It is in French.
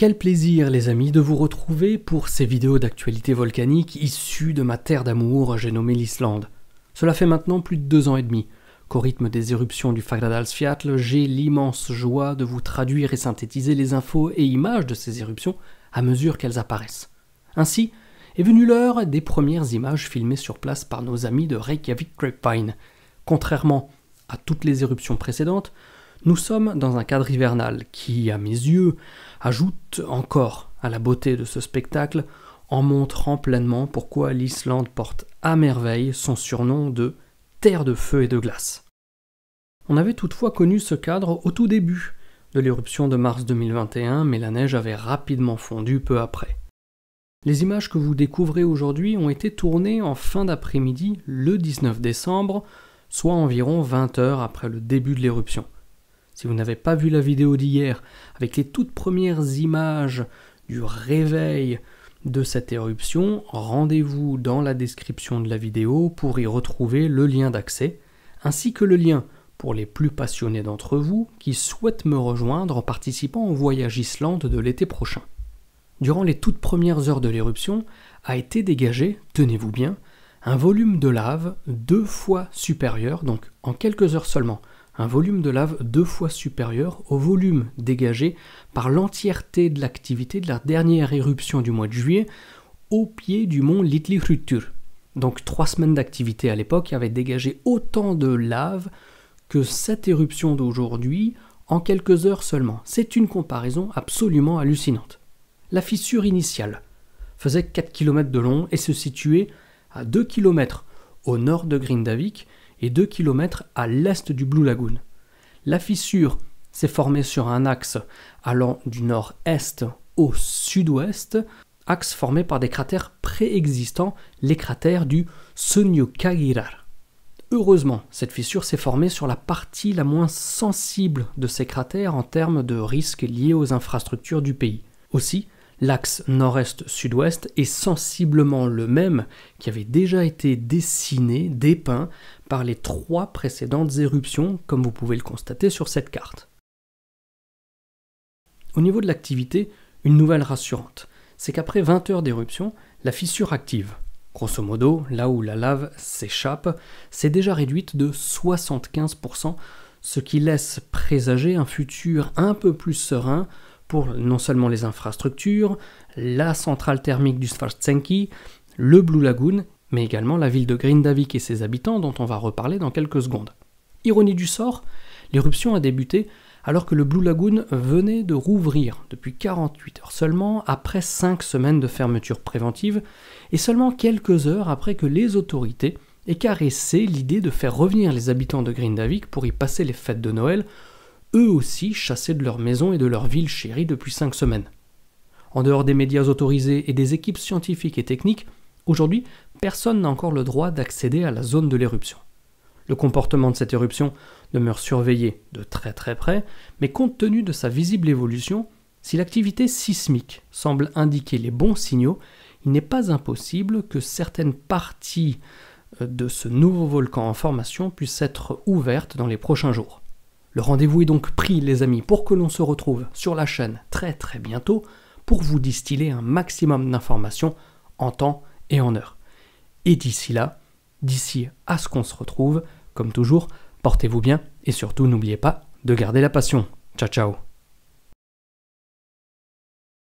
Quel plaisir les amis de vous retrouver pour ces vidéos d'actualité volcanique issues de ma terre d'amour, j'ai nommé l'Islande. Cela fait maintenant plus de 2 ans et demi qu'au rythme des éruptions du Fagradalsfjall, j'ai l'immense joie de vous traduire et synthétiser les infos et images de ces éruptions à mesure qu'elles apparaissent. Ainsi est venue l'heure des premières images filmées sur place par nos amis de Reykjavik Grapevine. Contrairement à toutes les éruptions précédentes, nous sommes dans un cadre hivernal qui, à mes yeux, ajoute encore à la beauté de ce spectacle en montrant pleinement pourquoi l'Islande porte à merveille son surnom de « terre de feu et de glace ». On avait toutefois connu ce cadre au tout début de l'éruption de mars 2021, mais la neige avait rapidement fondu peu après. Les images que vous découvrez aujourd'hui ont été tournées en fin d'après-midi le 19 décembre, soit environ 20 heures après le début de l'éruption. Si vous n'avez pas vu la vidéo d'hier, avec les toutes premières images du réveil de cette éruption, rendez-vous dans la description de la vidéo pour y retrouver le lien d'accès, ainsi que le lien pour les plus passionnés d'entre vous qui souhaitent me rejoindre en participant au voyage Islande de l'été prochain. Durant les toutes premières heures de l'éruption, a été dégagé, tenez-vous bien, un volume de lave 2 fois supérieur, donc en quelques heures seulement, un volume de lave 2 fois supérieur au volume dégagé par l'entièreté de l'activité de la dernière éruption du mois de juillet au pied du mont Litlihryttur. Donc 3 semaines d'activité à l'époque avaient dégagé autant de lave que cette éruption d'aujourd'hui en quelques heures seulement. C'est une comparaison absolument hallucinante. La fissure initiale faisait 4 km de long et se situait à 2 km au nord de Grindavik et 2 km à l'est du Blue Lagoon. La fissure s'est formée sur un axe allant du nord-est au sud-ouest, axe formé par des cratères préexistants, les cratères du Sonjokagirar. Heureusement, cette fissure s'est formée sur la partie la moins sensible de ces cratères en termes de risques liés aux infrastructures du pays. Aussi, l'axe nord-est-sud-ouest est sensiblement le même qui avait déjà été dessiné, dépeint par les 3 précédentes éruptions, comme vous pouvez le constater sur cette carte. Au niveau de l'activité, une nouvelle rassurante, c'est qu'après 20 heures d'éruption, la fissure active, grosso modo, là où la lave s'échappe, s'est déjà réduite de 75%, ce qui laisse présager un futur un peu plus serein pour non seulement les infrastructures, la centrale thermique du Svartsenki, le Blue Lagoon, mais également la ville de Grindavik et ses habitants dont on va reparler dans quelques secondes. Ironie du sort, l'éruption a débuté alors que le Blue Lagoon venait de rouvrir depuis 48 heures seulement après 5 semaines de fermeture préventive et seulement quelques heures après que les autorités aient caressé l'idée de faire revenir les habitants de Grindavik pour y passer les fêtes de Noël, eux aussi chassés de leur maison et de leur ville chérie depuis 5 semaines. En dehors des médias autorisés et des équipes scientifiques et techniques, aujourd'hui, personne n'a encore le droit d'accéder à la zone de l'éruption. Le comportement de cette éruption demeure surveillé de très près, mais compte tenu de sa visible évolution, si l'activité sismique semble indiquer les bons signaux, il n'est pas impossible que certaines parties de ce nouveau volcan en formation puissent être ouvertes dans les prochains jours. Le rendez-vous est donc pris, les amis, pour que l'on se retrouve sur la chaîne très bientôt pour vous distiller un maximum d'informations en temps et en heure. Et d'ici là, d'ici à ce qu'on se retrouve, comme toujours, portez-vous bien et surtout n'oubliez pas de garder la passion. Ciao ciao.